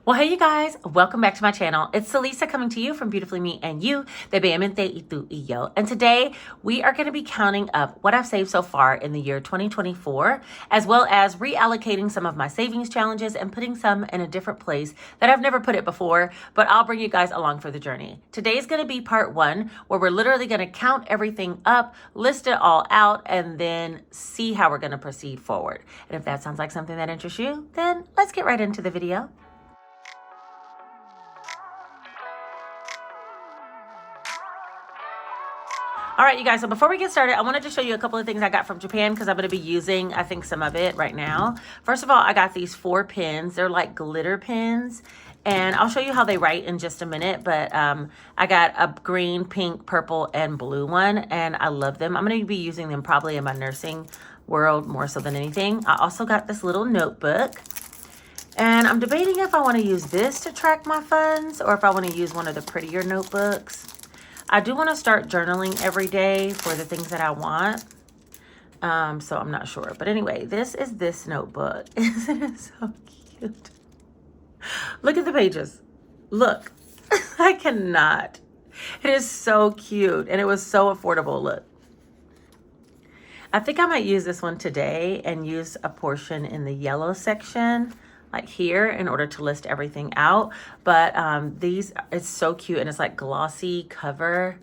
Well, hey you guys, welcome back to my channel. It's Celisa coming to you from Beautifully Me and You, de Beautifullymeandyou. And today we are going to be counting up what I've saved so far in the year 2024, as well as reallocating some of my savings challenges and putting some in a different place that I've never put it before, but I'll bring you guys along for the journey. Today is going to be part one, where we're literally going to count everything up, list it all out, and then see how we're going to proceed forward. And if that sounds like something that interests you, then let's get right into the video. All right, you guys, so before we get started, I wanted to show you a couple of things I got from Japan because I'm going to be using, I think, some of it right now. First of all, I got these 4 pens. They're like glitter pens, and I'll show you how they write in just a minute, but I got a green, pink, purple, and blue one, and I love them. I'm going to be using them probably in my nursing world more so than anything. I also got this little notebook, and I'm debating if I want to use this to track my funds or if I want to use one of the prettier notebooks. I do want to start journaling every day for the things that I want. So I'm not sure. But anyway, this is this notebook. Isn't it so cute? Look at the pages. Look. I cannot. It is so cute. And it was so affordable. Look. I think I might use this one today and use a portion in the yellow section, like here, in order to list everything out. But it's so cute, and it's like glossy cover.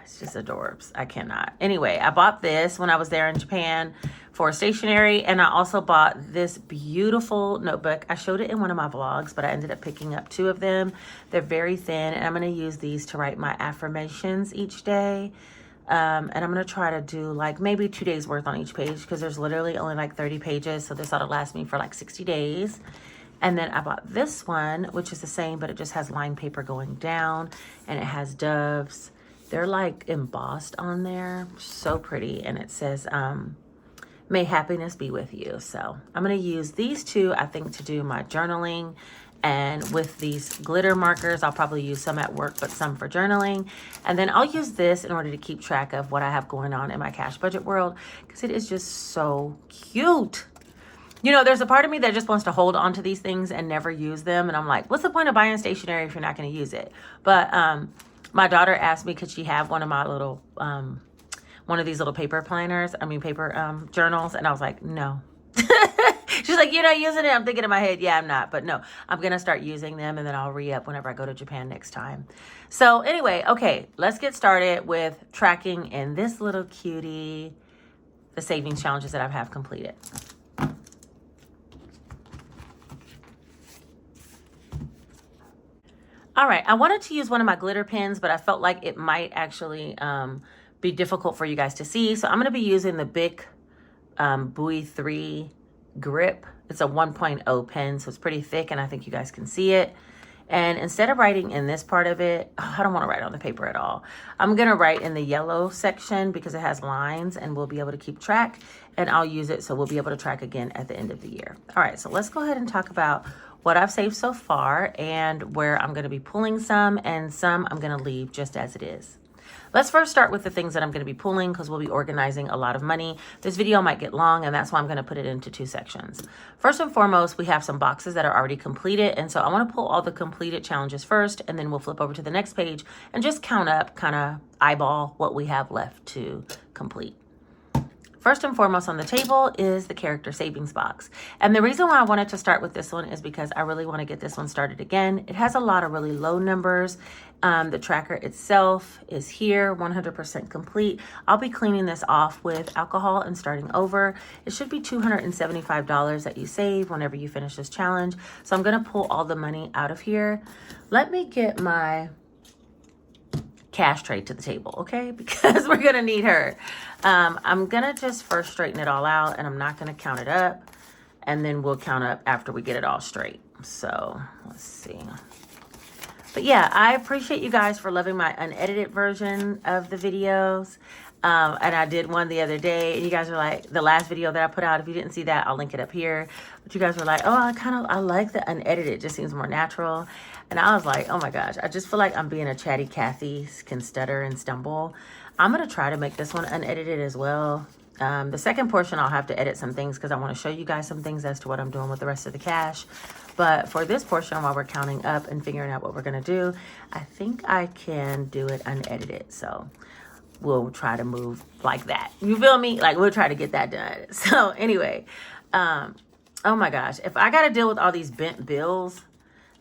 It's just adorbs. I cannot. Anyway, I bought this when I was there in Japan for stationery, and I also bought this beautiful notebook. I showed it in one of my vlogs, but I ended up picking up 2 of them. They're very thin, and I'm going to use these to write my affirmations each day. And I'm going to try to do like maybe 2 days worth on each page, because there's literally only like 30 pages. So this ought to last me for like 60 days. And then I bought this one, which is the same, but it just has lined paper going down, and it has doves. They're like embossed on there. So pretty. And it says, may happiness be with you. So I'm going to use these 2, I think, to do my journaling. And with these glitter markers, I'll probably use some at work, but some for journaling. And then I'll use this in order to keep track of what I have going on in my cash budget world, because it is just so cute. You know, there's a part of me that just wants to hold on to these things and never use them. And I'm like, what's the point of buying stationery if you're not going to use it? But my daughter asked me, could she have one of my little, one of these little paper planners, paper journals. And I was like, no. She's like, you're not using it? I'm thinking in my head, yeah, I'm not. But no, I'm going to start using them, and then I'll re-up whenever I go to Japan next time. So anyway, okay, let's get started with tracking in this little cutie, the savings challenges that I have completed. All right, I wanted to use one of my glitter pens, but I felt like it might actually be difficult for you guys to see. So I'm going to be using the Bic Buoy 3 grip. It's a 1.0 pen, so it's pretty thick, and I think you guys can see it. And instead of writing in this part of it, I don't want to write on the paper at all. I'm going to write in the yellow section because it has lines, and we'll be able to keep track, and I'll use it so we'll be able to track again at the end of the year. All right, so let's go ahead and talk about what I've saved so far and where I'm going to be pulling some, and some I'm going to leave just as it is. Let's first start with the things that I'm going to be pulling, because we'll be organizing a lot of money. This video might get long, and that's why I'm going to put it into 2 sections. First and foremost, we have some boxes that are already completed. And so I want to pull all the completed challenges first, and then we'll flip over to the next page and just count up, kind of eyeball what we have left to complete. First and foremost on the table is the character savings box. And the reason why I wanted to start with this one is because I really want to get this one started again. It has a lot of really low numbers. The tracker itself is here, 100% complete. I'll be cleaning this off with alcohol and starting over. It should be $275 that you save whenever you finish this challenge. So I'm going to pull all the money out of here. Let me get my cash tray to the table, okay? Because we're gonna need her. I'm gonna just first straighten it all out, and I'm not gonna count it up, and then we'll count up after we get it all straight. So let's see. But yeah, I appreciate you guys for loving my unedited version of the videos. And I did one the other day, and you guys were like, the last video that I put out, if you didn't see that, I'll link it up here. But you guys were like, oh, I like the unedited. It just seems more natural. And I was like, oh my gosh, I just feel like I'm being a chatty Cathy, can stutter and stumble. I'm going to try to make this one unedited as well. The second portion, I'll have to edit some things because I want to show you guys some things as to what I'm doing with the rest of the cash. But for this portion, while we're counting up and figuring out what we're going to do, I think I can do it unedited. So we'll try to move like that. You feel me? Like, we'll try to get that done. So anyway, oh my gosh, if I got to deal with all these bent bills,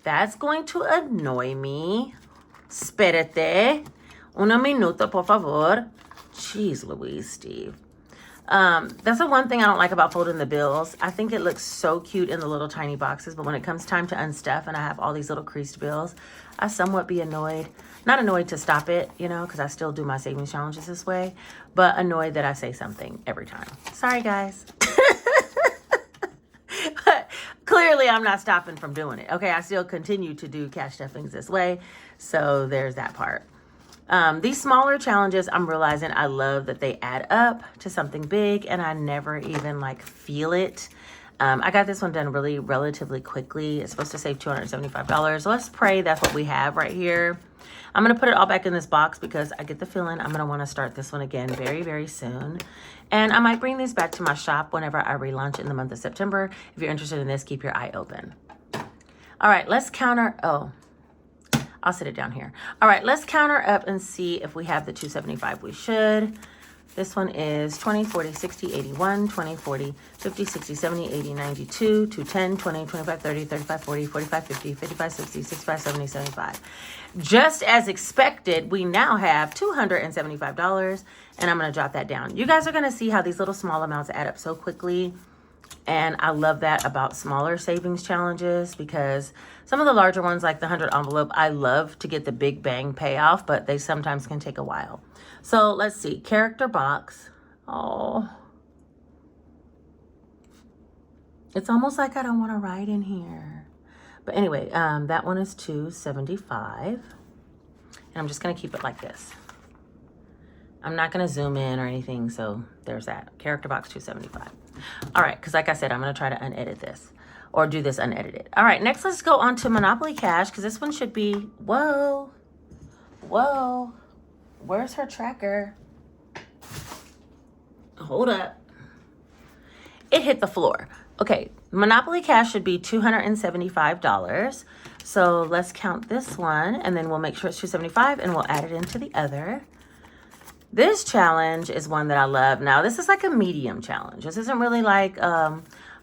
that's going to annoy me. Espérate. Un minuto, por favor. Jeez Louise, Steve. That's the one thing I don't like about folding the bills. I think it looks so cute in the little tiny boxes, but when it comes time to unstuff and I have all these little creased bills, I somewhat be annoyed. Not annoyed to stop it, you know, because I still do my savings challenges this way, but annoyed that I say something every time. Sorry, guys. But clearly I'm not stopping from doing it. Okay, I still continue to do cash stuffings this way, so there's that part. These smaller challenges, I'm realizing I love that they add up to something big and I never even like feel it. I got this one done relatively quickly. It's supposed to save $275. Let's pray that's what we have right here. I'm going to put it all back in this box because I get the feeling I'm going to want to start this one again very, very soon. And I might bring these back to my shop whenever I relaunch in the month of September. If you're interested in this, keep your eye open. All right, let's counter. Oh, I'll sit it down here. All right, let's counter up and see if we have the 275. We should. This one is 20, 40, 60, 81, 20, 40, 50, 60, 70, 80, 92, 210, 20, 25, 30, 35, 40, 45, 50, 55, 60, 65, 70, 75. Just as expected, we now have $275, and I'm going to drop that down. You guys are going to see how these little small amounts add up so quickly. And I love that about smaller savings challenges, because some of the larger ones, like the 100 envelope, I love to get the big bang payoff, but they sometimes can take a while. So let's see, character box. Oh, it's almost like I don't want to write in here. But anyway, that one is $275. And I'm just going to keep it like this. I'm not going to zoom in or anything, so there's that. Character box $275. All right, because like I said, I'm going to try to unedit this or do this unedited. All right, next let's go on to Monopoly Cash, because this one should be, whoa, where's her tracker? Hold up. It hit the floor. Okay, Monopoly Cash should be $275. So let's count this one, and then we'll make sure it's $275, and we'll add it into the other. This challenge is one that I love. Now, this is like a medium challenge. This isn't really like,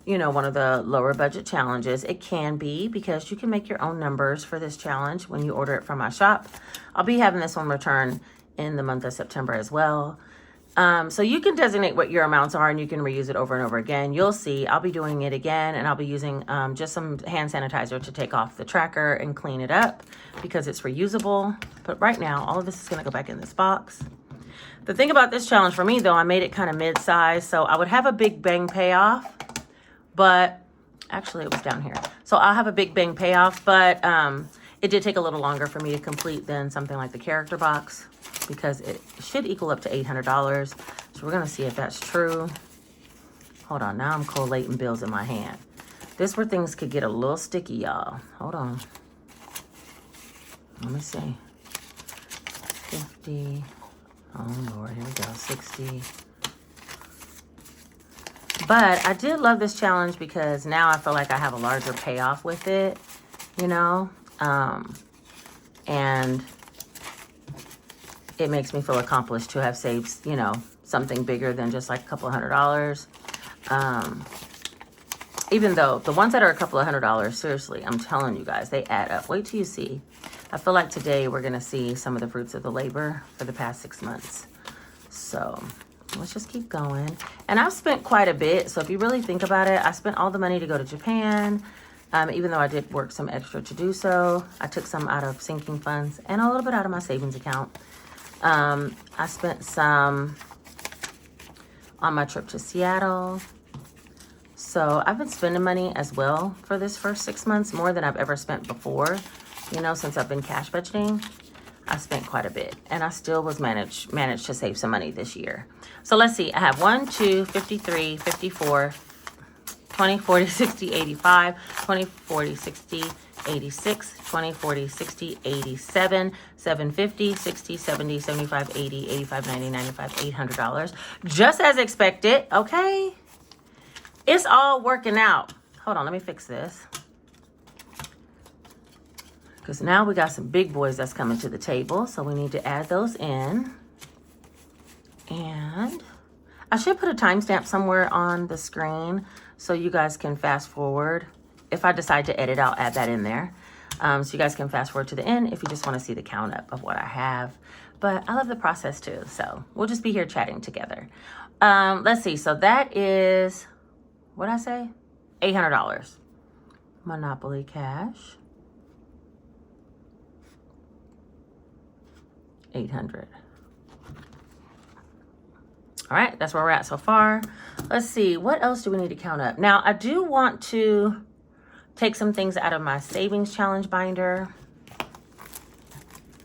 you know, one of the lower budget challenges. It can be, because you can make your own numbers for this challenge when you order it from my shop. I'll be having this one return in the month of September as well. So you can designate what your amounts are, and you can reuse it over and over again. You'll see, I'll be doing it again, and I'll be using just some hand sanitizer to take off the tracker and clean it up, because it's reusable. But right now, all of this is going to go back in this box. The thing about this challenge for me, though, I made it kind of mid-size, so I would have a big bang payoff, but actually it was down here. So I'll have a big bang payoff, but it did take a little longer for me to complete than something like the character box, because it should equal up to $800. So we're going to see if that's true. Hold on, now I'm collating bills in my hand. This is where things could get a little sticky, y'all. Hold on. Let me see. 50. Oh, Lord, here we go, 60. But I did love this challenge because now I feel like I have a larger payoff with it, you know? And it makes me feel accomplished to have saved, you know, something bigger than just like a couple $100. Even though the ones that are a couple of $100, seriously, I'm telling you guys, they add up. Wait till you see. I feel like today we're going to see some of the fruits of the labor for the past 6 months. So let's just keep going. And I've spent quite a bit. So if you really think about it, I spent all the money to go to Japan. Even though I did work some extra to do so. I took some out of sinking funds and a little bit out of my savings account. I spent some on my trip to Seattle. So I've been spending money as well for this first 6 months, more than I've ever spent before. You know, since I've been cash budgeting, I spent quite a bit, and I still was managed to save some money this year. So let's see. I have 1, 2, 53, 54, 20, 40, 60, 85, 20, 40, 60, 86, 20, 40, 60, 87, 750, 60, 70, 75, 80, 85, 90, 95, $800. Just as expected, okay? It's all working out. Hold on, let me fix this. because now we got some big boys that's coming to the table. So we need to add those in. And I should put a timestamp somewhere on the screen so you guys can fast forward. If I decide to edit, I'll add that in there. So you guys can fast forward to the end if you just want to see the count up of what I have. But I love the process too. So we'll just be here chatting together. Let's see. So that is, what'd I say? $800. Monopoly Cash. 800. All right, that's where we're at so far. Let's see, what else do we need to count up? Now, I do want to take some things out of my savings challenge binder.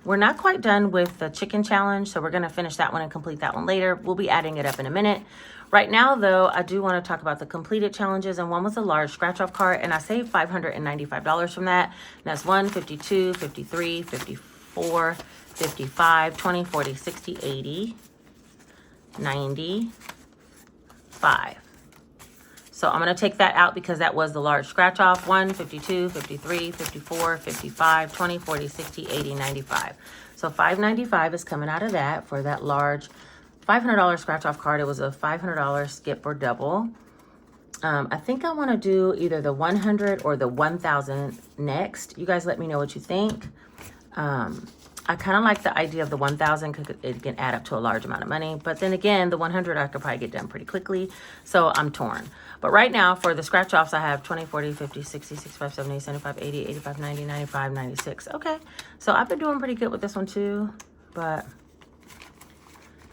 We're not quite done with the chicken challenge, so we're gonna finish that one and complete that one later. We'll be adding it up in a minute. Right now, though, I do want to talk about the completed challenges, and one was a large scratch-off card, and I saved $595 from that. And that's 1, 52, 53, 54, 55, 20, 40, 60, 80, 95. So I'm going to take that out because that was the large scratch off. 1, 52, 53, 54, 55, 20, 40, 60, 80, 95. So $595 is coming out of that for that large $500 scratch off card. It was a $500 skip or double. I think I want to do either the 100 or the 1000 next. You guys let me know what you think. I kind of like the idea of the 1000 because it can add up to a large amount of money. But then again, the 100 I could probably get done pretty quickly. So I'm torn. But right now for the scratch offs, I have 20, 40, 50, 60, 65, 70, 75, 80, 85, 90, 95, 96. Okay. So I've been doing pretty good with this one too. But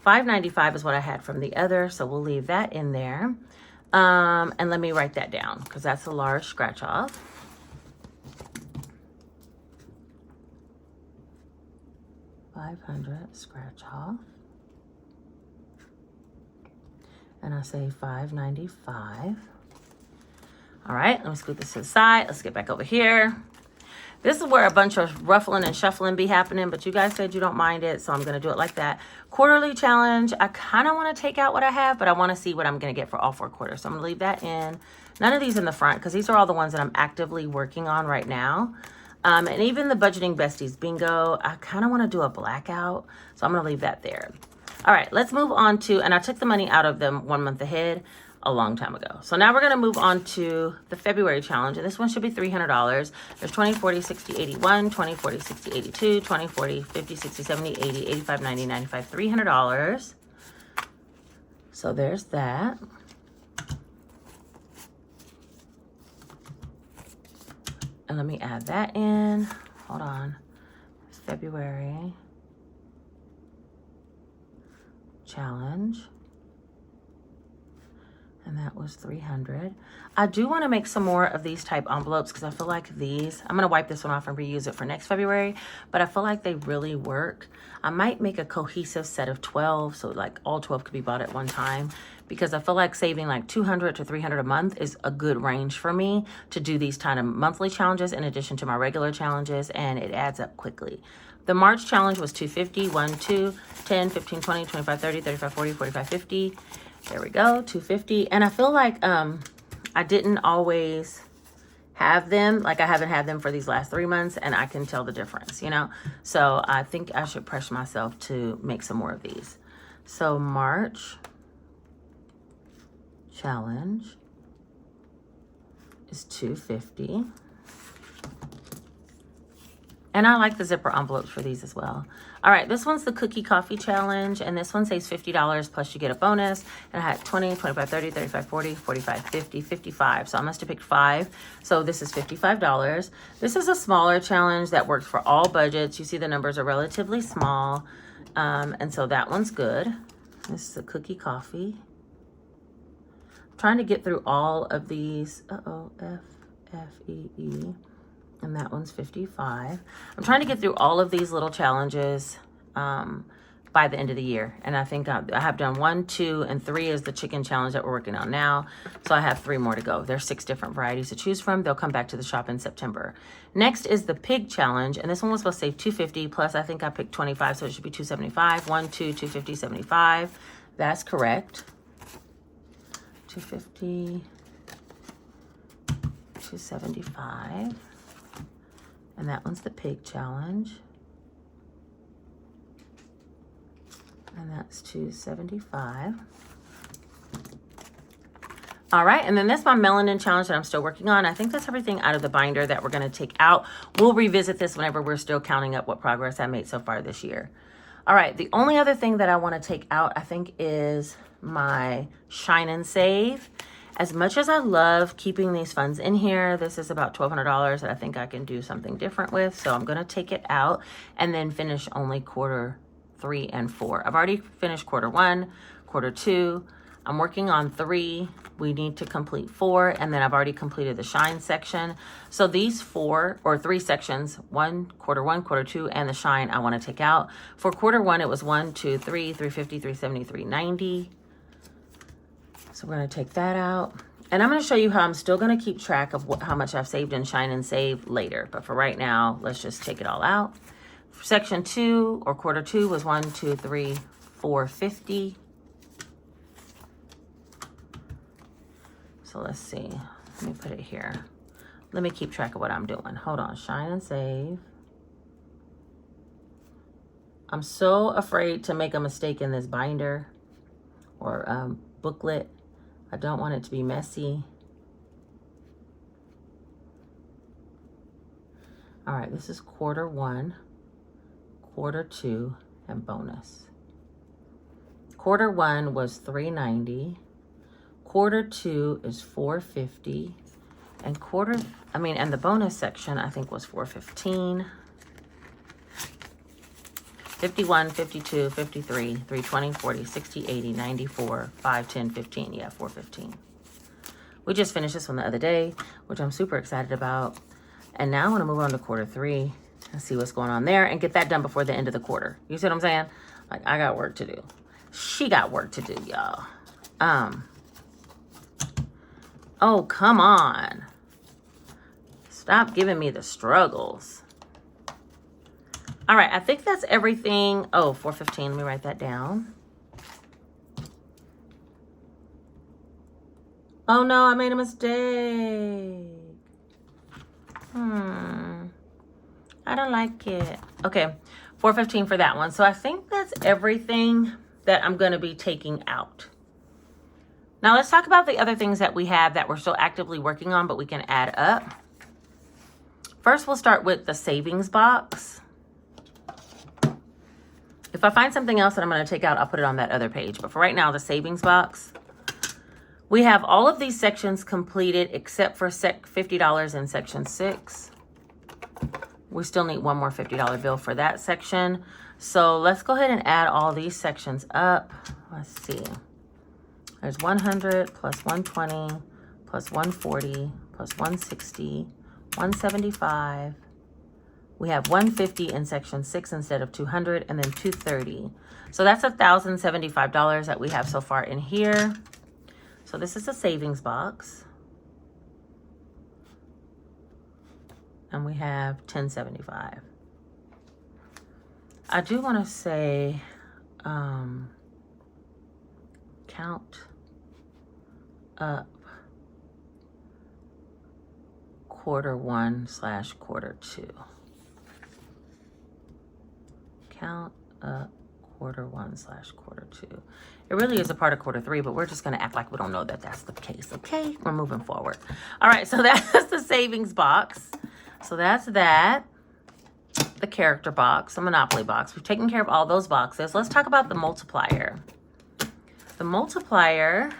$595 is what I had from the other. So we'll leave that in there. And let me write that down because that's a large scratch off. $500 scratch off, and I say $595. All right, let me scoot this to the side. Let's get back over here. This is where a bunch of ruffling and shuffling be happening, but you guys said you don't mind it, so I'm gonna do it like that. Quarterly challenge, I kind of want to take out what I have, but I want to see what I'm gonna get for all 4 quarters. So I'm gonna leave that in. None of these in the front because these are all the ones that I'm actively working on right now. And even the budgeting besties bingo, I kind of want to do a blackout. So I'm going to leave that there. All right, let's move on to, and I took the money out of them 1 month ahead a long time ago. So now we're going to move on to the February challenge. And this one should be $300. There's 20, 40, 60, 81, 20, 40, 60, 82, 20, 40, 50, 60, 70, 80, 85, 90, 95, $300. So there's that. And let me add that in. Hold on. It's February challenge. And that was 300. I do want to make some more of these type envelopes because I feel like these, I'm going to wipe this one off and reuse it for next February, but I feel like they really work. I might make a cohesive set of 12, so like all 12 could be bought at one time, because I feel like saving like 200 to 300 a month is a good range for me to do these kind of monthly challenges in addition to my regular challenges, and it adds up quickly. The March challenge was 250, 1, 2, 10, 15, 20, 25, 30, 35, 40, 45, 50. There we go, 250. And I feel like I didn't always have them. Like I haven't had them for these last 3 months, and I can tell the difference, you know? So I think I should pressure myself to make some more of these. So March challenge is 250. And I like the zipper envelopes for these as well. All right, this one's the cookie coffee challenge, and this one saves $50 plus you get a bonus. And I had 20, 25, 30, 35, 40, 45, 50, 55. So I must have picked 5. So this is $55. This is a smaller challenge that works for all budgets. You see the numbers are relatively small. And so that one's good. This is a cookie coffee. I'm trying to get through all of these. F-E-E. And that one's 55. I'm trying to get through all of these little challenges by the end of the year. And I think I have done 1, 2, and 3 is the chicken challenge that we're working on now. So I have 3 more to go. There's 6 different varieties to choose from. They'll come back to the shop in September. Next is the pig challenge. And this one was supposed to save $250 plus I think I picked 25. So it should be $275. 1, 2, 250, 75. That's correct. 250, 275. And that one's the pig challenge. And that's $2.75. All right, and then that's my melanin challenge that I'm still working on. I think that's everything out of the binder that we're gonna take out. We'll revisit this whenever we're still counting up what progress I made so far this year. All right, the only other thing that I wanna take out, I think, is my Shine and Save. As much as I love keeping these funds in here, this is about $1,200 that I think I can do something different with. So I'm gonna take it out and then finish only quarter 3 and 4. I've already finished quarter 1, quarter 2. I'm working on 3. We need to complete 4, and then I've already completed the Shine section. So these 4 or 3 sections, quarter 1, quarter 2, and the Shine, I want to take out. For quarter 1, it was 1, 2, 3, 350, 370, 390. So we're going to take that out. And I'm going to show you how I'm still going to keep track of how much I've saved in Shine and Save later. But for right now, let's just take it all out. Section 2 or quarter 2 was 1, 2, 3, 450. So let's see. Let me put it here. Let me keep track of what I'm doing. Hold on. Shine and Save. I'm so afraid to make a mistake in this binder or booklet. I don't want it to be messy. All right, this is quarter 1, quarter 2, and bonus. Quarter 1 was 390. Quarter 2 is 450. And and the bonus section I think was 415. 51, 52, 53, 320, 40, 60, 80, 94, 5, 10, 15. Yeah, 415. We just finished this one the other day, which I'm super excited about. And now I want to move on to quarter 3 and see what's going on there and get that done before the end of the quarter. You see what I'm saying? Like, I got work to do. She got work to do, y'all. Oh, come on. Stop giving me the struggles. All right, I think that's everything. Oh, 415, let me write that down. Oh no, I made a mistake. I don't like it. Okay, 415 for that one. So I think that's everything that I'm gonna be taking out. Now let's talk about the other things that we have that we're still actively working on, but we can add up. First, we'll start with the savings box. If I find something else that I'm going to take out, I'll put it on that other page. But for right now, the savings box, we have all of these sections completed except for $50 in section 6. We still need one more $50 bill for that section. So let's go ahead and add all these sections up. Let's see. There's 100 plus 120 plus 140 plus 160, 175. We have 150 in section 6 instead of 200, and then 230. So that's $1,075 that we have so far in here. So this is a savings box. And we have 1075. I do want to say count up quarter 1 / quarter 2. Count up quarter 1 / quarter 2. It really is a part of quarter 3, but we're just going to act like we don't know that that's the case. Okay, we're moving forward. All right, so that's the savings box. So that's that. The character box, the Monopoly box. We've taken care of all those boxes. Let's talk about the multiplier. The multiplier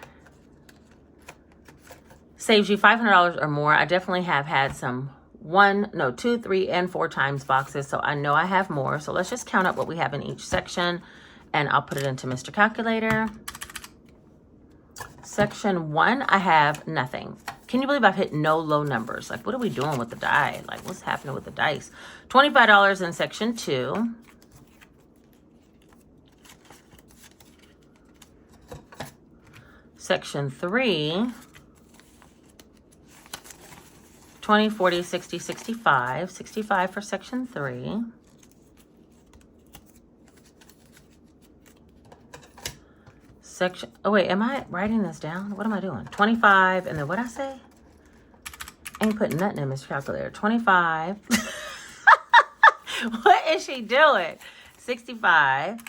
saves you $500 or more. I definitely have had some 2, 3, and 4 times boxes, so I know I have more. So let's just count up what we have in each section, and I'll put it into Mr. Calculator. Section 1, I have nothing. Can you believe I've hit no low numbers? Like, what are we doing with the die? Like, what's happening with the dice? $25 in section 2. Section 3. 20, 40, 60, 65. 65 for section 3. Section, oh wait, am I writing this down? What am I doing? 25, and then what I say? Ain't putting nothing in Mr. Calculator. 25. What is she doing? 65.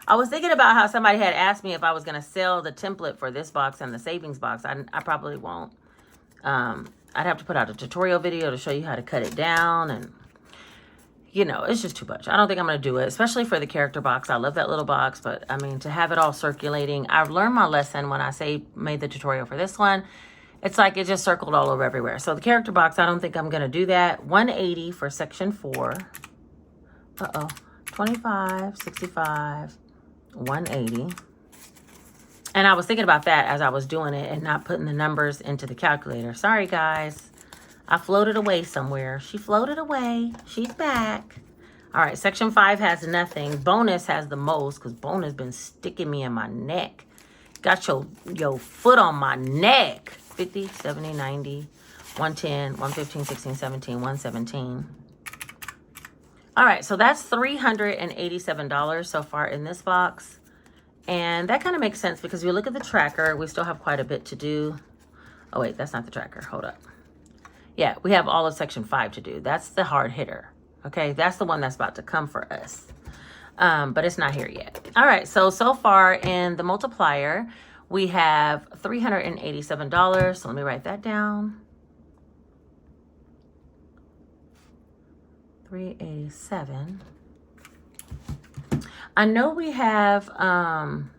I was thinking about how somebody had asked me if I was going to sell the template for this box and the savings box. I probably won't. I'd have to put out a tutorial video to show you how to cut it down, and you know, it's just too much. I don't think I'm going to do it, especially for the character box. I love that little box, but I mean, to have it all circulating, I've learned my lesson when I made the tutorial for this one. It's like it just circled all over everywhere. So the character box, I don't think I'm going to do that. 180 for section 4. 25, 65, 180. And I was thinking about that as I was doing it and not putting the numbers into the calculator. Sorry, guys. I floated away somewhere. She floated away. She's back. All right, section 5 has nothing. Bonus has the most because bonus been sticking me in my neck. Got your foot on my neck. 50, 70, 90, 110, 115, 16, 17, 117. All right, so that's $387 so far in this box. And that kind of makes sense because if you look at the tracker, we still have quite a bit to do. Oh, wait, that's not the tracker. Hold up. Yeah, we have all of section 5 to do. That's the hard hitter. Okay, that's the one that's about to come for us. But it's not here yet. All right, so far in the multiplier, we have $387. So let me write that down. 387. I know we have some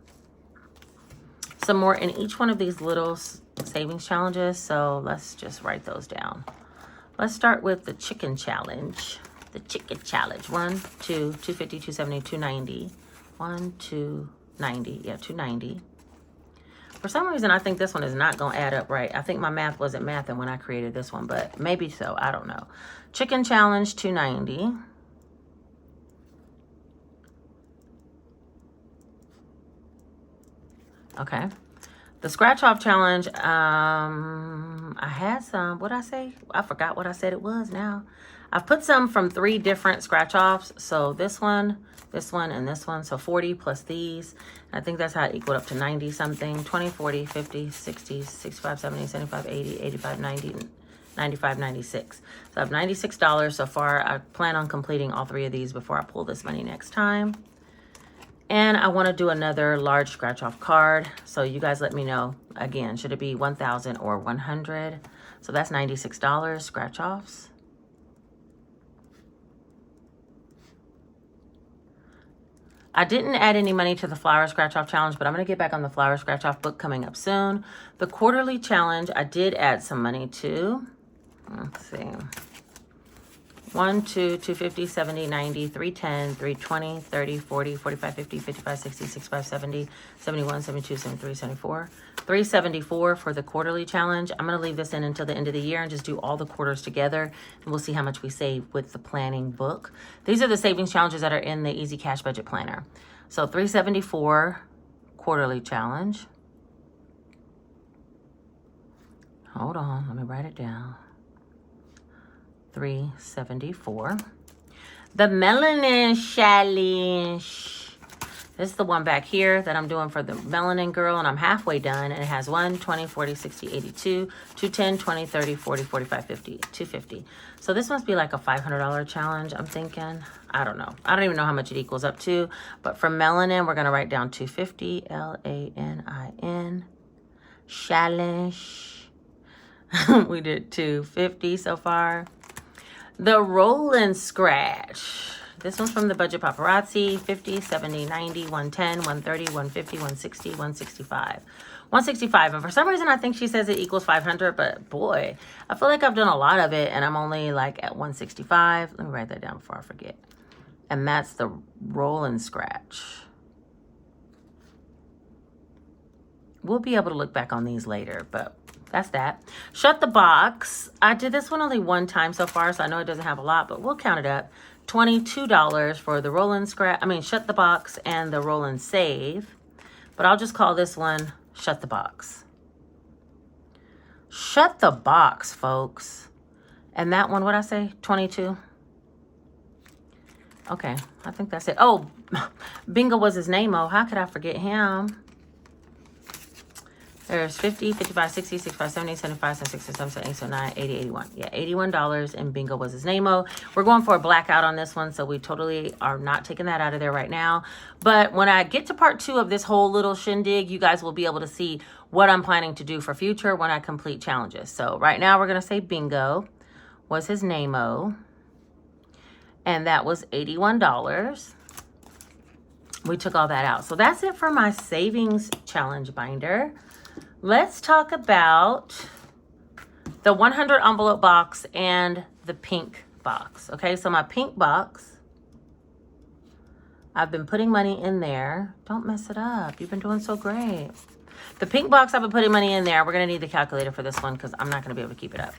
more in each one of these little savings challenges, so let's just write those down. Let's start with the chicken challenge. The chicken challenge. 1, 2, 250, 270, 290. 1, 290. Yeah, 290. For some reason, I think this one is not going to add up right. I think my math wasn't mathing when I created this one, but maybe so. I don't know. Chicken challenge, 290. Okay. The scratch off challenge, I had some, what'd I say? I forgot what I said it was now. I've put some from 3 different scratch offs. So this one, and this one. So 40 plus these. I think that's how it equaled up to 90 something. 20, 40, 50, 60, 65, 70, 75, 80, 85, 90, 95, 96. So I have $96 so far. I plan on completing all 3 of these before I pull this money next time. And I want to do another large scratch off card. So you guys let me know. Again, should it be 1,000 or 100? So that's $96 scratch offs. I didn't add any money to the flower scratch off challenge, but I'm going to get back on the flower scratch off book coming up soon. The quarterly challenge, I did add some money to. Let's see. 1, 2, 250, 70, 90, 310, 320, 30, 40, 45, 50, 55, 60, 65, 70, 71, 72, 73, 74. 374 for the quarterly challenge. I'm going to leave this in until the end of the year and just do all the quarters together. And we'll see how much we save with the planning book. These are the savings challenges that are in the Easy Cash Budget Planner. So 374 quarterly challenge. Hold on. Let me write it down. 374. The Melanin Challenge. This is the one back here that I'm doing for the Melanin Girl, and I'm halfway done. And it has 1, 20, 40, 60, 82, 210, 20, 30, 40, 45, 50, 250. So this must be like a $500 challenge, I'm thinking. I don't know. I don't even know how much it equals up to. But for Melanin, we're going to write down 250, Lanin, challenge. We did 250 so far. The Roll and Scratch. This one's from the Budget Paparazzi. 50, 70, 90, 110, 130, 150, 160, 165. 165. And for some reason, I think she says it equals 500. But boy, I feel like I've done a lot of it. And I'm only like at 165. Let me write that down before I forget. And that's the Roll and Scratch. We'll be able to look back on these later. But that's that. Shut the Box. I did this one only one time so far, so I know it doesn't have a lot, but we'll count it up. $22 for the Roll and Scratch. I mean, Shut the Box and the Roll and Save. But I'll just call this one Shut the Box. Shut the Box, folks. And that one, what'd I say? 22. Okay, I think that's it. Oh, Bingo was his name. Oh, how could I forget him? There's 50, 55, 60, 65, 70, 75, 76, 77, 78, 79, 80, 81. Yeah, $81, and bingo was his name-o. We're going for a blackout on this one, so we totally are not taking that out of there right now. But when I get to part 2 of this whole little shindig, you guys will be able to see what I'm planning to do for future when I complete challenges. So right now we're going to say bingo was his name-o, and that was $81. We took all that out. So that's it for my savings challenge binder. Let's talk about the 100 envelope box and the pink box. Okay, so my pink box, I've been putting money in there. Don't mess it up. You've been doing so great. The pink box, I've been putting money in there. We're going to need the calculator for this one because I'm not going to be able to keep it up.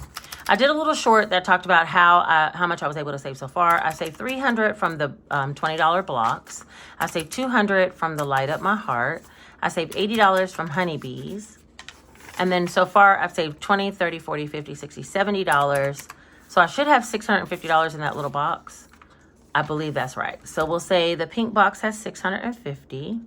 I did a little short that talked about how much I was able to save so far. I saved $300 from the $20 blocks. I saved $200 from the Light Up My Heart. I saved $80 from honeybees. And then so far I've saved $20, $30, $40, $50, $60, $70. So I should have $650 in that little box. I believe that's right. So we'll say the pink box has $650.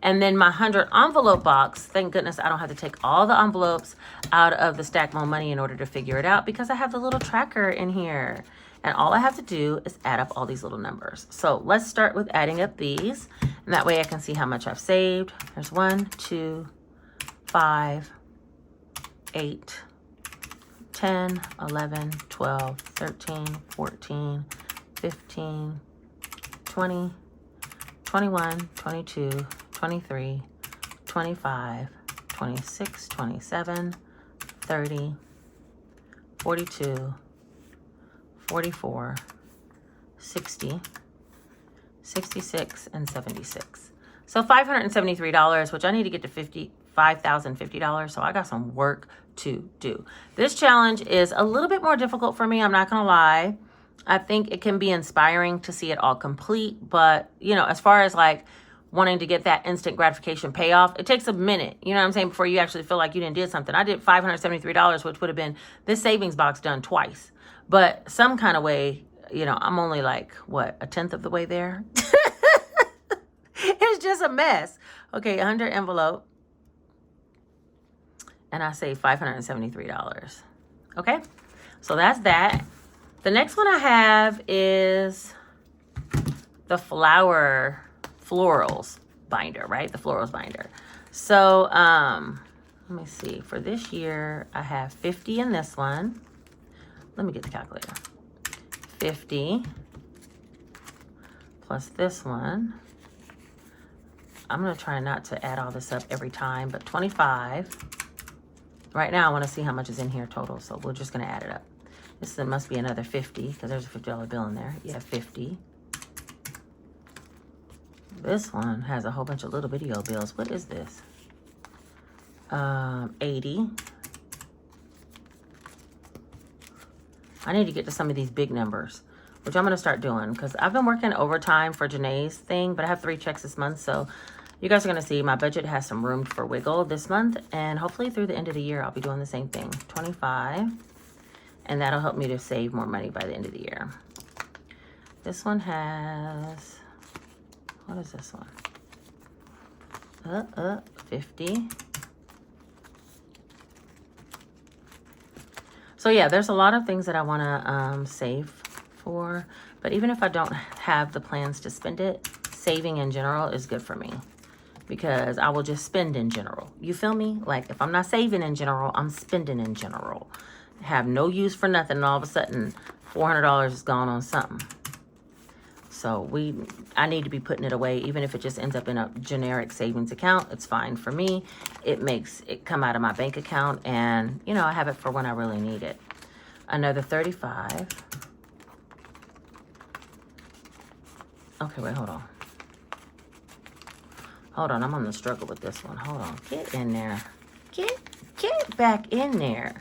And then my 100 envelope box, thank goodness I don't have to take all the envelopes out of the Stack More Money in order to figure it out because I have the little tracker in here. And all I have to do is add up all these little numbers. So let's start with adding up these. And that way I can see how much I've saved. There's 1, 2, 5, 8, 10, 11, 12, 13, 14, 15, 20, 21, 22, 23, 25, 26, 27, 30, 42, 44, 60, 66, and 76. So $573, which I need to get to $5,050. So I got some work to do. This challenge is a little bit more difficult for me. I'm not going to lie. I think it can be inspiring to see it all complete. But, you know, as far as like wanting to get that instant gratification payoff, it takes a minute, you know what I'm saying, before you actually feel like you didn't do something. I did $573, which would have been this savings box done twice. But some kind of way, you know, I'm only like, what, a tenth of the way there? It's just a mess. Okay, 100 envelope. And I saved $573. Okay, so that's that. The next one I have is the florals binder, right? The florals binder. So let me see. For this year, I have 50 in this one. Let me get the calculator. 50 plus this one. I'm going to try not to add all this up every time, but 25. Right now, I want to see how much is in here total, so we're just going to add it up. This must be another 50, because there's a $50 bill in there. Yeah, 50. This one has a whole bunch of little video bills. What is this? 80. I need to get to some of these big numbers, which I'm going to start doing, because I've been working overtime for Janae's thing, but I have 3 checks this month, so you guys are going to see my budget has some room for wiggle this month, and hopefully through the end of the year, I'll be doing the same thing. 25, and that'll help me to save more money by the end of the year. This one has, what is this one? 50. So yeah, there's a lot of things that I want to save for, but even if I don't have the plans to spend it, saving in general is good for me, because I will just spend in general. You feel me? Like if I'm not saving in general, I'm spending in general. Have no use for nothing, and all of a sudden $400 is gone on something. So I need to be putting it away, even if it just ends up in a generic savings account. It's fine for me. It makes it come out of my bank account, and you know, I have it for when I really need it. Another 35. Okay, wait, hold on. Hold on, I'm on the struggle with this one. Hold on, get in there. Get back in there.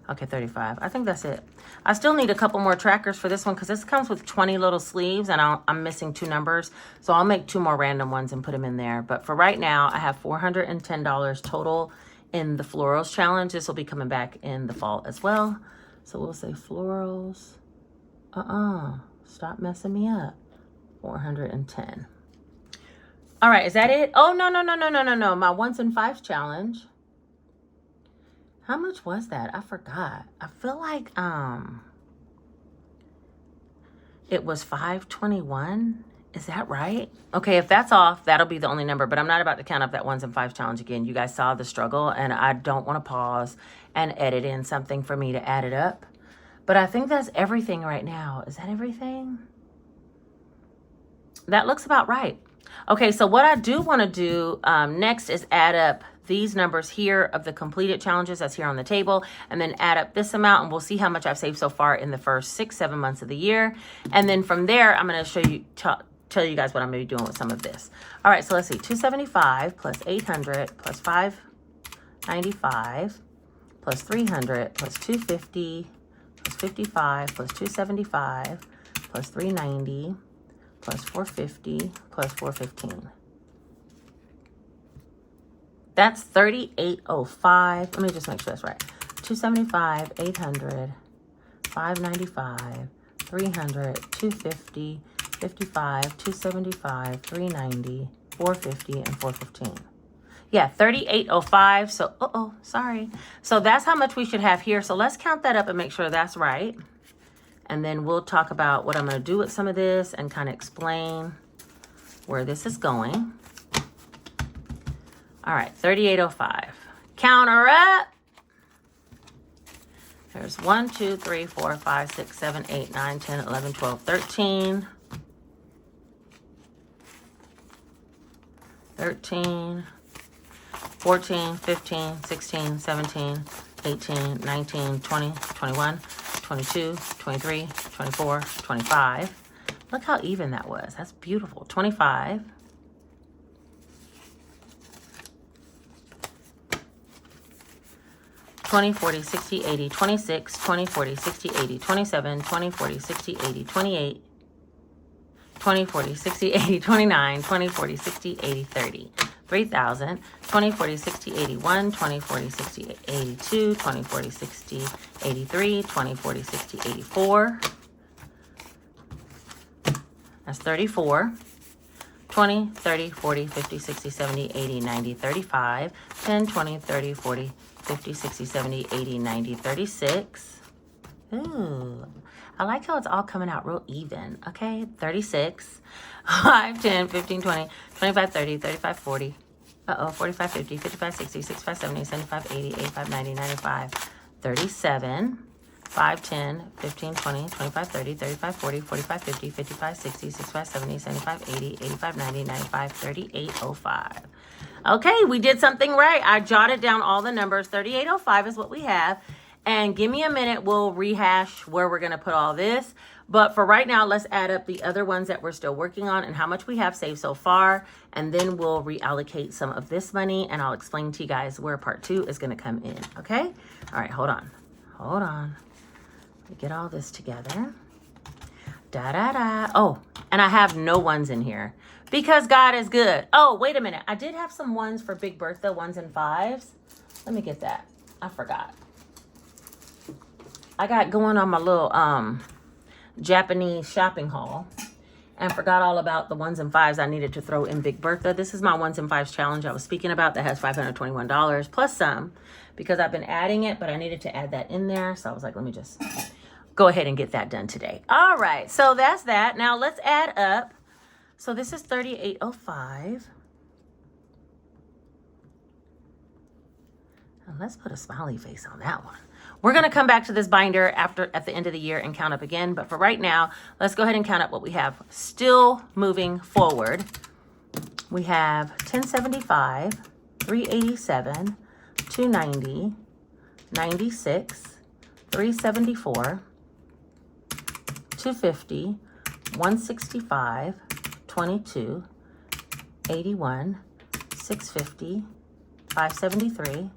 Okay, 35. I think that's it. I still need a couple more trackers for this one, because this comes with 20 little sleeves, and I'm missing 2 numbers. So I'll make 2 more random ones and put them in there. But for right now, I have $410 total in the florals challenge. This will be coming back in the fall as well. So we'll say florals. Stop messing me up. 410. All right, is that it? Oh, no. My 1s and 5s challenge. How much was that? I forgot. I feel like it was 521. Is that right? Okay, if that's off, that'll be the only number, but I'm not about to count up that 1s and 5s challenge again. You guys saw the struggle, and I don't want to pause and edit in something for me to add it up. But I think that's everything right now. Is that everything? That looks about right. Okay, so what I do want to do next is add up these numbers here of the completed challenges that's here on the table, and then add up this amount, and we'll see how much I've saved so far in the first 6-7 months of the year. And then from there, I'm going to show you, tell you guys what I'm going to be doing with some of this. All right, so let's see, 275 plus 800 plus 595 plus 300 plus 250 plus 55 plus 275 plus 390 plus 450 plus 415. That's 3805. Let me just make sure that's right. 275, 800, 595, 300, 250, 55, 275, 390, 450, and 415. Yeah, 3805. So, sorry. So that's how much we should have here. So let's count that up and make sure that's right. And then we'll talk about what I'm going to do with some of this and kind of explain where this is going. All right, 3805. Counter up. There's 1, 2, 3, 4, 5, 6, 7, 8, 9, 10, 11, 12, 13. 13, 14, 15, 16, 17, 18, 19, 20, 21, 22, 23, 24, 25. Look how even that was. That's beautiful. 25. 20, 40, 60, 80, 26, 20, 40, 60, 80, 27, 20, 40, 60, 80, 28, 20, 40, 60, 80, 29, 20, 40, 60, 80, 30, 3,000, 20, 40, 60, 81, 20, 40, 60, 82, 20, 40, 60, 83, 20, 40, 60, 84. That's 34. 20, 30, 40, 50, 60, 70, 80, 90, 35, 10, 20, 30, 40, 50, 60, 70, 80, 90, 36. Ooh, I like how it's all coming out real even. Okay, 36, 5, 10, 15, 20, 25, 30, 35, 40. 45, 50, 55, 60, 65, 70, 75, 80, 85, 90, 95, 37. 5, 10, 15, 20, 25, 30, 35, 40, 45, 50, 55, 60, 65, 70, 75, 80, 85, 90, 95, 3805. Okay, we did something right. I jotted down all the numbers. 3805 is what we have. And give me a minute, we'll rehash where we're going to put all this. But for right now, let's add up the other ones that we're still working on and how much we have saved so far. And then we'll reallocate some of this money, and I'll explain to you guys where part 2 is going to come in. Okay? All right, hold on. Hold on. Get all this together. Oh, and I have no 1s in here because God is good. Oh, wait a minute. I did have some 1s for Big Bertha, 1s and 5s. Let me get that. I forgot. I got going on my little Japanese shopping haul and forgot all about the 1s and 5s I needed to throw in Big Bertha. This is my 1s and 5s challenge I was speaking about that has $521 plus some because I've been adding it, but I needed to add that in there. So I was like, let me just go ahead and get that done today. All right, so that's that. Now let's add up. So this is 3805. And let's put a smiley face on that one. We're going to come back to this binder at the end of the year and count up again. But for right now, let's go ahead and count up what we have still moving forward. We have 1075, 387, 290, 96, 374, 250, 165, 22, 81, 650, 573,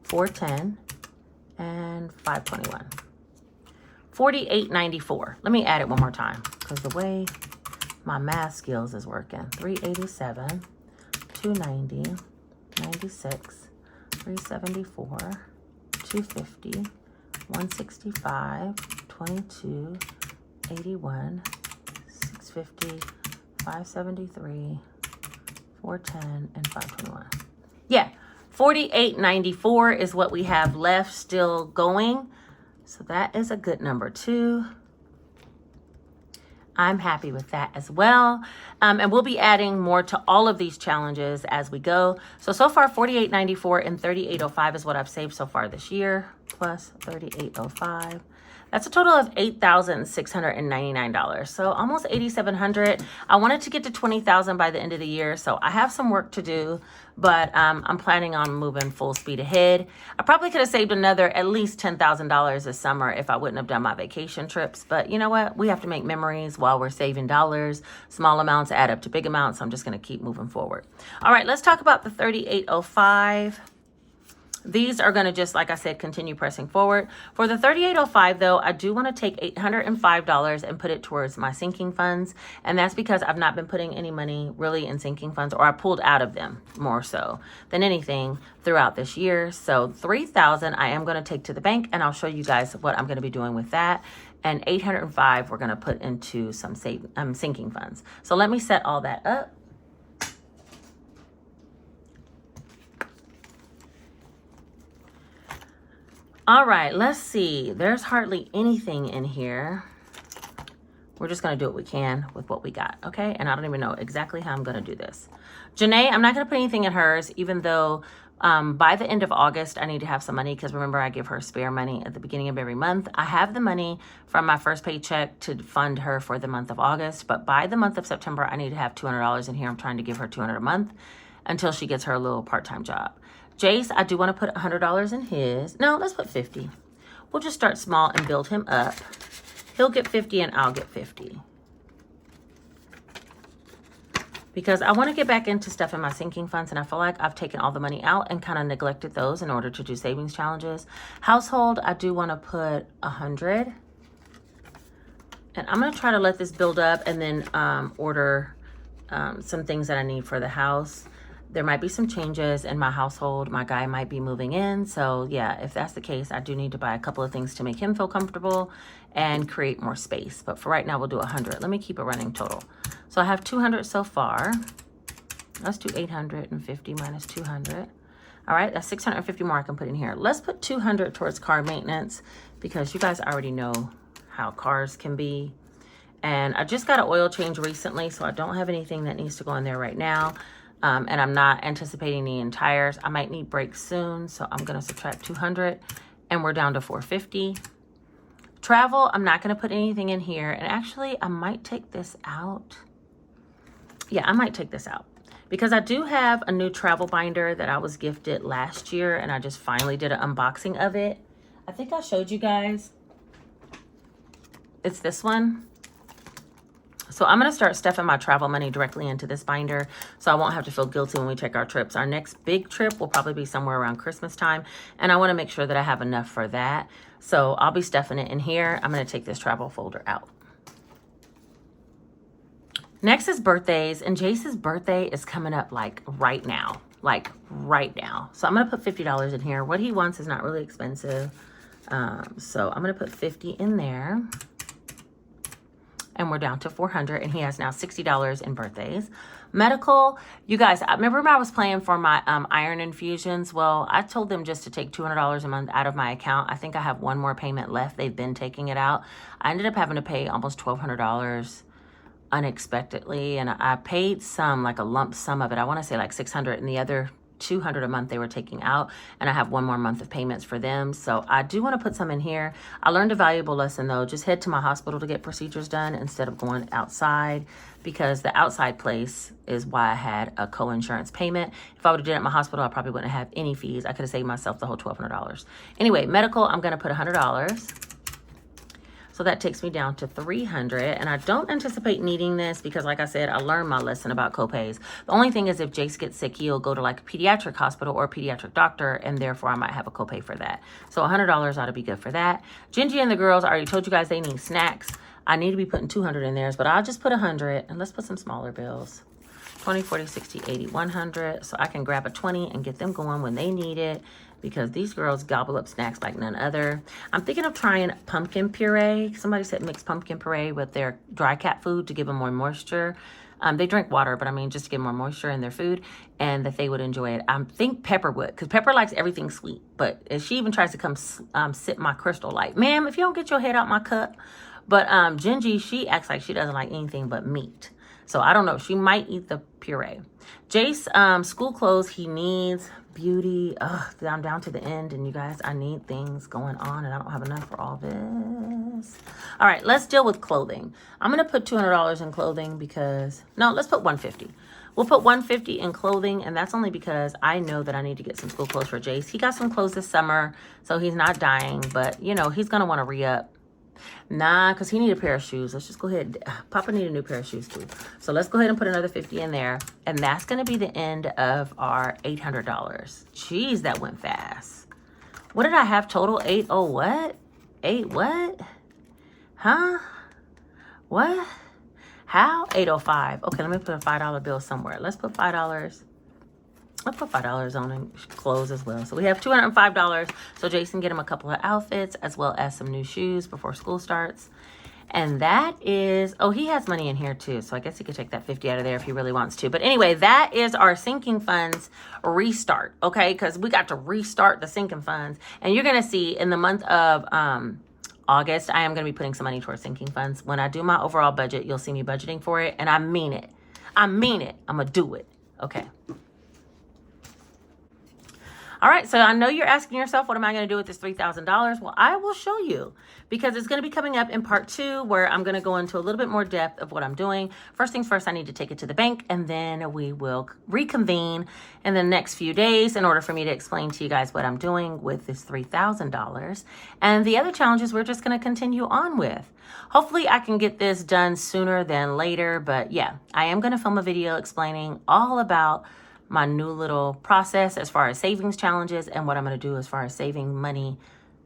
410, and 521. 4894. Let me add it one more time because the way my math skills is working. 387, 290, 96, 374, 250, 165, 22, 81, 650, 573, 410, and 521. Yeah, $48.94 is what we have left still going. So that is a good number too. I'm happy with that as well. And we'll be adding more to all of these challenges as we go. So far, $48.94 and $38.05 is what I've saved so far this year, plus $38.05. That's a total of $8,699. So almost $8,700. I wanted to get to $20,000 by the end of the year. So I have some work to do, but I'm planning on moving full speed ahead. I probably could have saved another at least $10,000 this summer if I wouldn't have done my vacation trips. But you know what? We have to make memories while we're saving dollars. Small amounts add up to big amounts. So I'm just going to keep moving forward. All right, let's talk about the $38.05. These are going to just, like I said, continue pressing forward. For the $38.05, though, I do want to take $805 and put it towards my sinking funds. And that's because I've not been putting any money really in sinking funds, or I pulled out of them more so than anything throughout this year. So $3,000 I am going to take to the bank, and I'll show you guys what I'm going to be doing with that. And $805 we're going to put into some sinking funds. So let me set all that up. All right, let's see. There's hardly anything in here. We're just going to do what we can with what we got, okay? And I don't even know exactly how I'm going to do this. Janae, I'm not going to put anything in hers, even though by the end of August, I need to have some money because remember, I give her spare money at the beginning of every month. I have the money from my first paycheck to fund her for the month of August, but by the month of September, I need to have $200 in here. I'm trying to give her $200 a month until she gets her little part-time job. Jace, I do want to put $100 in his. No, let's put 50. We'll just start small and build him up. He'll get 50 and I'll get 50. Because I want to get back into stuff in my sinking funds, and I feel like I've taken all the money out and kind of neglected those in order to do savings challenges. Household, I do want to put 100. And I'm going to try to let this build up and then order some things that I need for the house. There might be some changes in my household. My guy might be moving in. So yeah, if that's the case, I do need to buy a couple of things to make him feel comfortable and create more space. But for right now, we'll do 100. Let me keep a running total. So I have 200 so far. Let's do 850 minus 200. All right, that's 650 more I can put in here. Let's put 200 towards car maintenance because you guys already know how cars can be. And I just got an oil change recently, so I don't have anything that needs to go in there right now. And I'm not anticipating needing tires. I might need brakes soon, so I'm going to subtract 200, and we're down to 450. Travel, I'm not going to put anything in here. And actually, I might take this out. Yeah, I might take this out because I do have a new travel binder that I was gifted last year, and I just finally did an unboxing of it. I think I showed you guys. It's this one. So I'm going to start stuffing my travel money directly into this binder so I won't have to feel guilty when we take our trips. Our next big trip will probably be somewhere around Christmas time, and I want to make sure that I have enough for that. So I'll be stuffing it in here. I'm going to take this travel folder out. Next is birthdays, and Jace's birthday is coming up like right now. So I'm going to put $50 in here. What he wants is not really expensive. So I'm going to put 50 in there. And we're down to 400, and he has now $60 in birthdays. Medical, you guys, I remember I was playing for my iron infusions. Well, I told them just to take $200 a month out of my account. I think I have one more payment left. They've been taking it out. I ended up having to pay almost $1,200 unexpectedly, and I paid some, like a lump sum of it. I want to say like 600, and the other 200 a month they were taking out, and I have one more month of payments for them. So I do want to put some in here. I learned a valuable lesson though. Just head to my hospital to get procedures done instead of going outside, because the outside place is why I had a co-insurance payment. If I would have done it at my hospital, I probably wouldn't have any fees. I could have saved myself the whole $1,200. Anyway, medical, I'm going to put $100. So that takes me down to 300, and I don't anticipate needing this because, like I said, I learned my lesson about copays. The only thing is if Jace gets sick, he'll go to like a pediatric hospital or a pediatric doctor, and therefore I might have a copay for that. So $100 ought to be good for that. Gingy and the girls, I already told you guys they need snacks. I need to be putting 200 in theirs, but I'll just put 100, and let's put some smaller bills. 20, 40, 60, 80, 100. So I can grab a 20 and get them going when they need it, because these girls gobble up snacks like none other. I'm thinking of trying pumpkin puree. Somebody said mix pumpkin puree with their dry cat food to give them more moisture. They drink water, but I mean, just to get more moisture in their food, and that they would enjoy it. I think Pepper would, because Pepper likes everything sweet. But she even tries to come sip my Crystal Light. Ma'am, if you don't get your head out my cup. But Gingy, she acts like she doesn't like anything but meat. So I don't know. She might eat the puree. Jace, school clothes he needs. Beauty. I'm down to the end, and you guys, I need things going on, and I don't have enough for all this. All right, let's deal with clothing. I'm gonna put $200 in clothing because let's put $150. We'll put $150 in clothing, and that's only because I know that I need to get some school clothes for Jace. He got some clothes this summer, so he's not dying, but he's gonna want to re-up. Nah, because he needed a pair of shoes. Let's just go ahead. Papa need a new pair of shoes too. So let's go ahead and put another $50 in there. And that's going to be the end of our $800. Jeez, that went fast. What did I have total? 8, oh what? 8 what? Huh? What? How? 805. Okay, let me put a $5 bill somewhere. Let's put $5. Let's put $5 on clothes as well. So we have $205. So Jason get him a couple of outfits as well as some new shoes before school starts. And that is, he has money in here too. So I guess he could take that 50 out of there if he really wants to. But anyway, that is our sinking funds restart. Okay, because we got to restart the sinking funds. And you're going to see in the month of August, I am going to be putting some money towards sinking funds. When I do my overall budget, you'll see me budgeting for it. And I mean it. I mean it. I'm going to do it. Okay. All right, so I know you're asking yourself, what am I going to do with this $3,000? Well, I will show you, because it's going to be coming up in part 2, where I'm going to go into a little bit more depth of what I'm doing. First things first, I need to take it to the bank, and then we will reconvene in the next few days in order for me to explain to you guys what I'm doing with this $3,000. And the other challenges we're just going to continue on with. Hopefully I can get this done sooner than later, but yeah, I am going to film a video explaining all about my new little process as far as savings challenges and what I'm going to do as far as saving money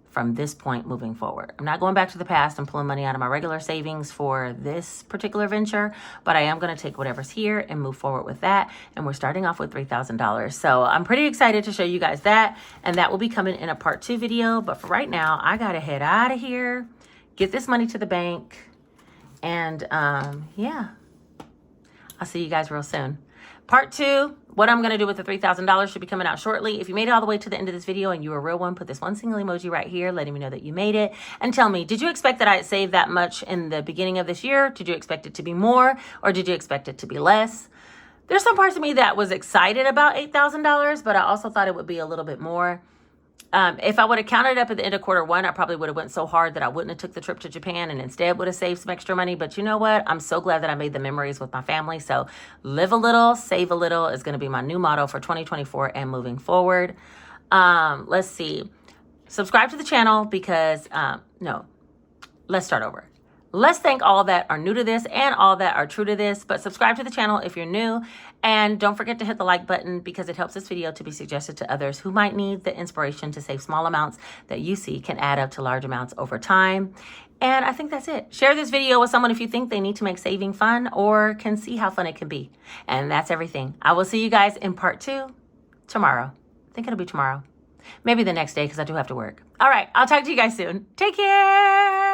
from this point moving forward. I'm not going back to the past and pulling money out of my regular savings for this particular venture, but I am going to take whatever's here and move forward with that. And we're starting off with $3,000. So I'm pretty excited to show you guys that. And that will be coming in a part 2 video. But for right now, I got to head out of here, get this money to the bank. And yeah, I'll see you guys real soon. Part 2, what I'm going to do with the $3,000 should be coming out shortly. If you made it all the way to the end of this video and you were a real one, put this one single emoji right here, letting me know that you made it. And tell me, did you expect that I'd save that much in the beginning of this year? Did you expect it to be more, or did you expect it to be less? There's some parts of me that was excited about $8,000, but I also thought it would be a little bit more. If I would have counted up at the end of quarter 1, I probably would have went so hard that I wouldn't have took the trip to Japan and instead would have saved some extra money. But you know what? I'm so glad that I made the memories with my family. So live a little, save a little is going to be my new motto for 2024 and moving forward. Let's see. Subscribe to the channel because, let's start over. Let's thank all that are new to this and all that are true to this, but subscribe to the channel if you're new, and don't forget to hit the like button because it helps this video to be suggested to others who might need the inspiration to save small amounts that you see can add up to large amounts over time. And I think that's it. Share this video with someone if you think they need to make saving fun or can see how fun it can be. And that's everything. I will see you guys in part 2 tomorrow. I think it'll be tomorrow. Maybe the next day because I do have to work. All right, I'll talk to you guys soon. Take care.